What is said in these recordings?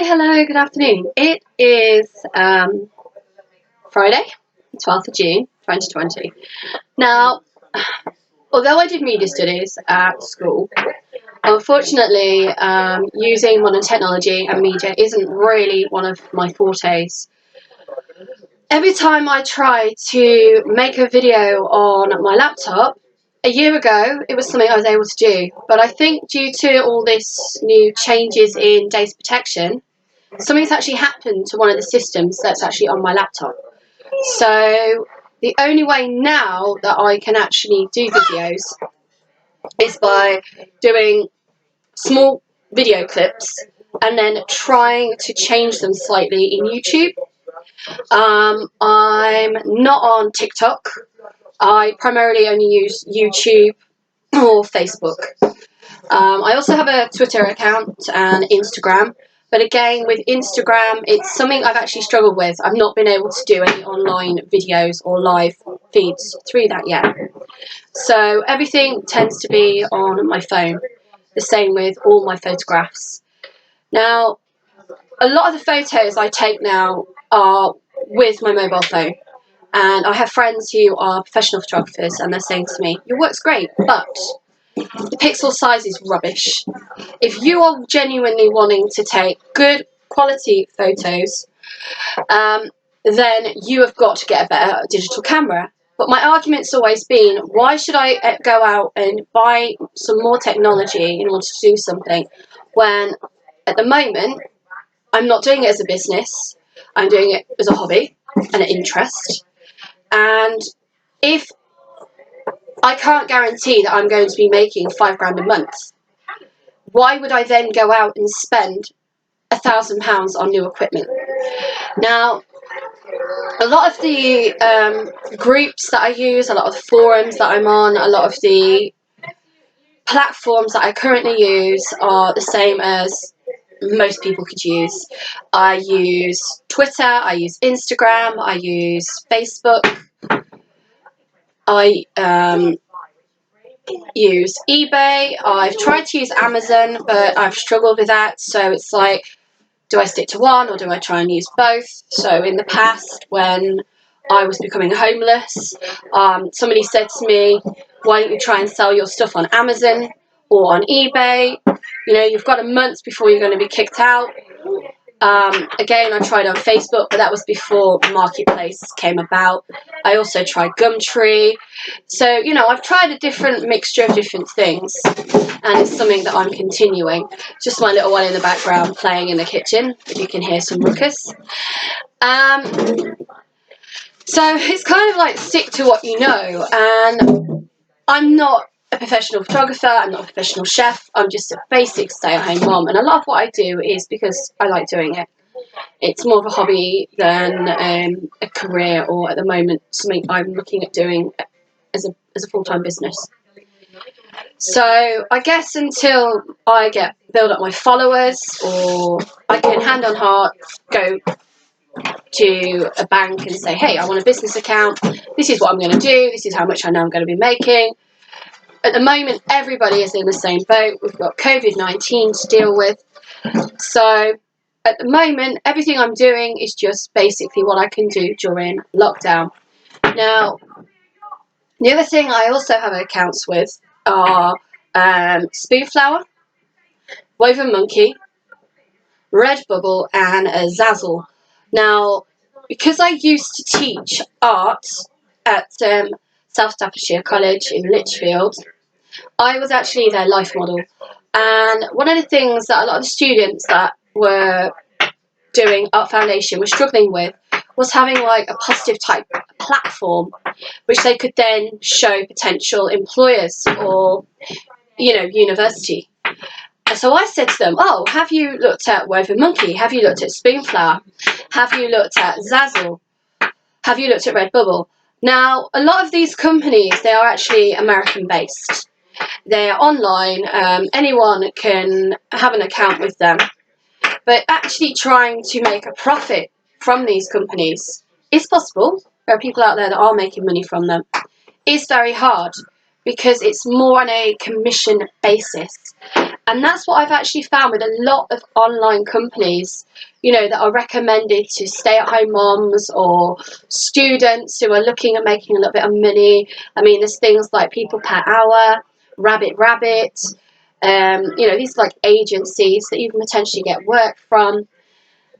Hello, good afternoon. It is Friday, 12th of June, 2020. Now, although I did media studies at school, unfortunately, using modern technology and media isn't really one of my fortes. Every time I try to make a video on my laptop, a year ago, it was something I was able to do, but I think due to all this new changes in data protection, something's actually happened to one of the systems that's actually on my laptop. So the only way now that I can actually do videos is by doing small video clips and then trying to change them slightly in YouTube. I'm not on TikTok. I primarily only use YouTube or Facebook. I also have a Twitter account and Instagram. But again, with Instagram, it's something I've actually struggled with. I've not been able to do any online videos or live feeds through that yet. So everything tends to be on my phone. The same with all my photographs. Now, a lot of the photos I take now are with my mobile phone. And I have friends who are professional photographers and they're saying to me, your work's great, but the pixel size is rubbish. If you are genuinely wanting to take good quality photos, then you have got to get a better digital camera. But my argument's always been, why should I go out and buy some more technology in order to do something when at the moment I'm not doing it as a business, I'm doing it as a hobby and an interest. And if I can't guarantee that I'm going to be making £5 a month, why would I then go out and spend £1,000 on new equipment? Now, a lot of the groups that I use, a lot of the forums that I'm on, a lot of the platforms that I currently use are the same as most people could use. I use Twitter, I use Instagram, I use Facebook, I use eBay. I've tried to use Amazon, but I've struggled with that. So it's like, do I stick to one or do I try and use both? So in the past, when I was becoming homeless, somebody said to me, why don't you try and sell your stuff on Amazon or on eBay? You know, you've got a month before you're going to be kicked out. Again, I tried on Facebook, but that was before Marketplace came about. I also tried Gumtree. So, you know, I've tried a different mixture of different things, and it's something that I'm continuing. Just my little one in the background playing in the kitchen, if you can hear some ruckus. So it's kind of like stick to what you know, and I'm not a professional photographer, I'm not a professional chef, I'm just a basic stay-at-home mom, and a lot of what I do is because I like doing it. It's more of a hobby than a career, or at the moment something I'm looking at doing as a full-time business. So I guess until I build up my followers, or I can hand on heart go to a bank and say, hey, I want a business account, this is what I'm going to do, this is how much I know I'm going to be making. At the moment, everybody is in the same boat. We've got COVID-19 to deal with. So at the moment, everything I'm doing is just basically what I can do during lockdown. Now, the other thing I also have accounts with are Spoonflower, Woven Monkey, Redbubble, and Zazzle. Now, because I used to teach art at South Staffordshire College in Lichfield, I was actually their life model. And one of the things that a lot of the students that were doing Art Foundation were struggling with was having like a positive type platform which they could then show potential employers or, you know, university. And so I said to them, oh, have you looked at Woven Monkey? Have you looked at Spoonflower? Have you looked at Zazzle? Have you looked at Redbubble? Now, a lot of these companies, they are actually American based. They are online, anyone can have an account with them. But actually trying to make a profit from these companies is possible. There are people out there that are making money from them. It's very hard because it's more on a commission basis. And that's what I've actually found with a lot of online companies, you know, that are recommended to stay-at-home moms or students who are looking at making a little bit of money. I mean, there's things like People Per Hour, Rabbit, you know, these are like agencies that you can potentially get work from.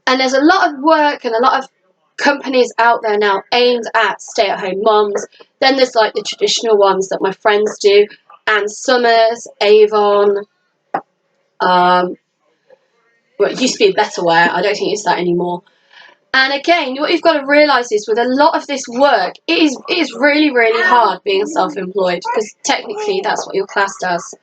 And there's a lot of work and a lot of companies out there now aimed at stay-at-home moms. Then there's like the traditional ones that my friends do, Ann Summers, Avon, well, it used to be Betterware. I don't think it's that anymore. And again, what you've got to realise is with a lot of this work, it is really, really hard being self-employed, because technically that's what your class does.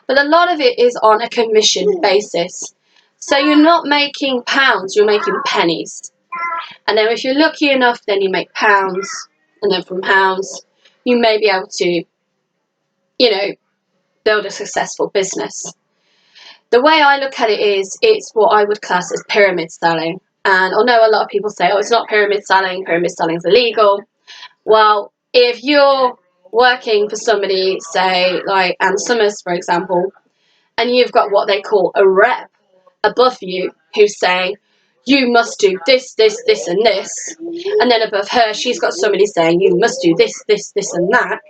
But a lot of it is on a commission basis. So you're not making pounds, you're making pennies. And then if you're lucky enough, then you make pounds. And then from pounds, you may be able to, you know, build a successful business. The way I look at it is, it's what I would class as pyramid selling. And I know a lot of people say, oh, it's not pyramid selling is illegal. Well, if you're working for somebody, say, like Ann Summers, for example, and you've got what they call a rep above you who's saying, you must do this, this, this, and this. And then above her, she's got somebody saying, you must do this, this, this, and that.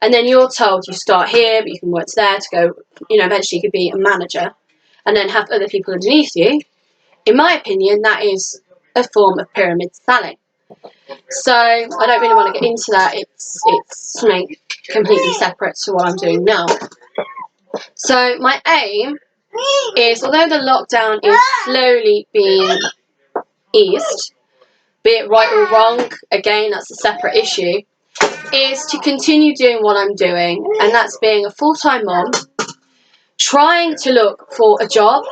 And then you're told you start here, but you can work to there to go, you know, eventually you could be a manager and then have other people underneath you. In my opinion, that is a form of pyramid selling. So I don't really want to get into that. It's something completely separate to what I'm doing now. So my aim is, although the lockdown is slowly being eased, be it right or wrong, again, that's a separate issue, is to continue doing what I'm doing, and that's being a full-time mom, trying to look for a job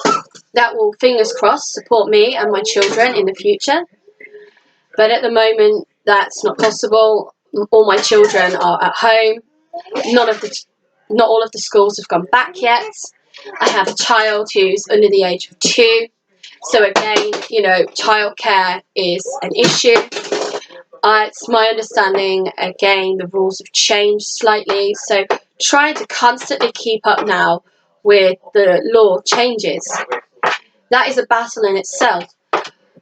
that will, fingers crossed, support me and my children in the future. But at the moment, that's not possible. All my children are at home. Not all of the schools have gone back yet. I have a child who's under the age of 2. So again, you know, childcare is an issue. It's my understanding, again, the rules have changed slightly. So trying to constantly keep up now with the law changes, that is a battle in itself.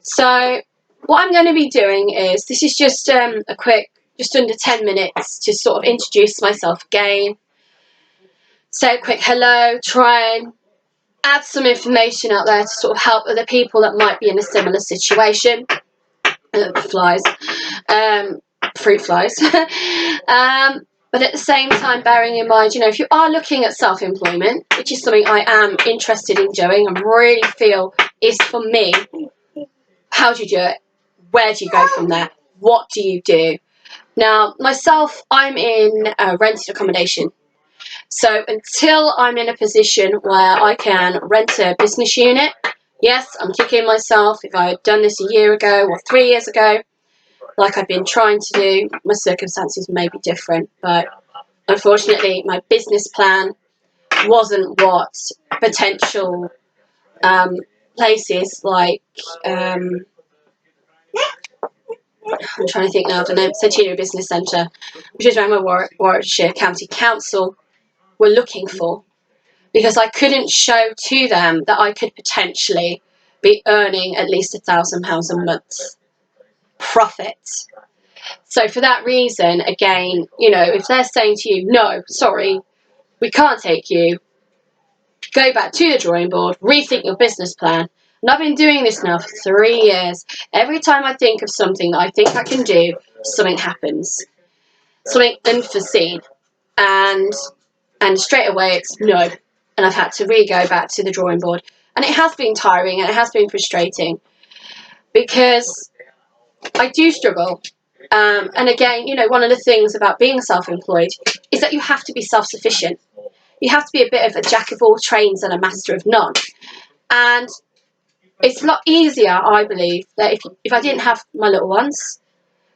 So what I'm going to be doing is, this is just a quick, just under 10 minutes to sort of introduce myself again, say a quick hello, try and add some information out there to sort of help other people that might be in a similar situation. Flies. Fruit flies. But at the same time, bearing in mind, you know, if you are looking at self-employment, which is something I am interested in doing and really feel is for me, how do you do it? Where do you go from there? What do you do? Now, myself, I'm in rented accommodation. So until I'm in a position where I can rent a business unit, yes, I'm kicking myself. If I had done this a year ago or 3 years ago, like I've been trying to do, my circumstances may be different. But unfortunately, my business plan wasn't what potential places like, I'm trying to think now, I don't know, Centennial Business Centre, which is around my Warwickshire County Council, were looking for. Because I couldn't show to them that I could potentially be earning at least £1,000 a month profit. So for that reason, again, you know, if they're saying to you, no, sorry, we can't take you, go back to the drawing board, rethink your business plan. And I've been doing this now for 3 years. Every time I think of something that I think I can do, something happens. Something unforeseen. And straight away it's no. And I've had to go back to the drawing board. And it has been tiring and it has been frustrating, because I do struggle. And again, you know, one of the things about being self-employed is that you have to be self-sufficient. You have to be a bit of a jack of all trades and a master of none. And it's a lot easier, I believe, that if I didn't have my little ones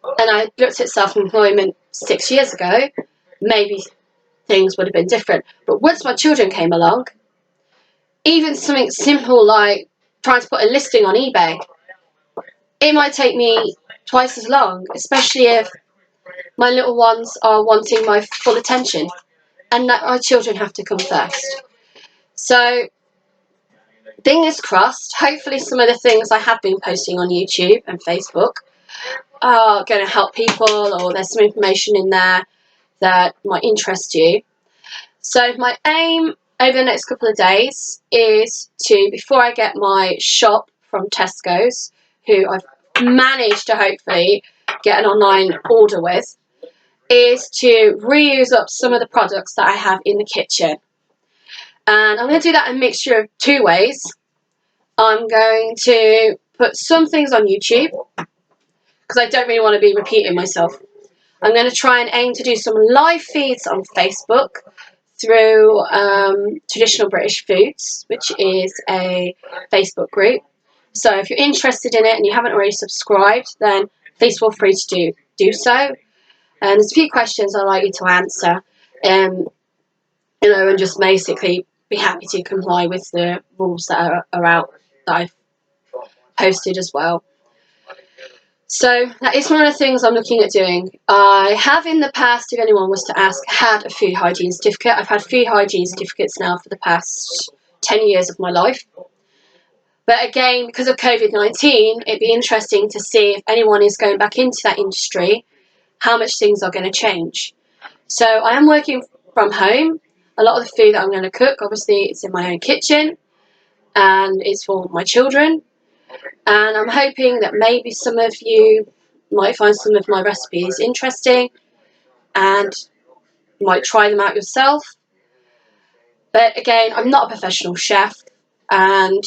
and I looked at self-employment 6 years ago, maybe things would have been different. But once my children came along, even something simple like trying to put a listing on eBay, it might take me twice as long, especially if my little ones are wanting my full attention, and that my children have to come first. So fingers crossed, hopefully some of the things I have been posting on YouTube and Facebook are going to help people, or there's some information in there that might interest you. So my aim over the next couple of days is to, before I get my shop from Tesco's, who I've managed to hopefully get an online order with, is to reuse up some of the products that I have in the kitchen. And I'm going to do that in a mixture of two ways. I'm going to put some things on YouTube, because I don't really want to be repeating myself. I'm going to try and aim to do some live feeds on Facebook through Traditional British Foods, which is a Facebook group. So if you're interested in it and you haven't already subscribed, then please feel free to do so. And there's a few questions I'd like you to answer, and just basically be happy to comply with the rules that are out that I've posted as well. So that is one of the things I'm looking at doing. I have in the past, if anyone was to ask, had a food hygiene certificate. I've had food hygiene certificates now for the past 10 years of my life. But again, because of COVID-19, it'd be interesting to see if anyone is going back into that industry, how much things are going to change. So I am working from home. A lot of the food that I'm going to cook, obviously, it's in my own kitchen and it's for my children. And I'm hoping that maybe some of you might find some of my recipes interesting and might try them out yourself. But again, I'm not a professional chef, and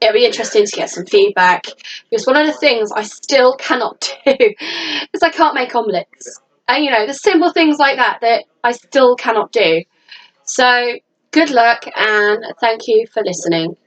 it'll be interesting to get some feedback, because one of the things I still cannot do is I can't make omelettes. And the simple things like that I still cannot do. So good luck, and thank you for listening.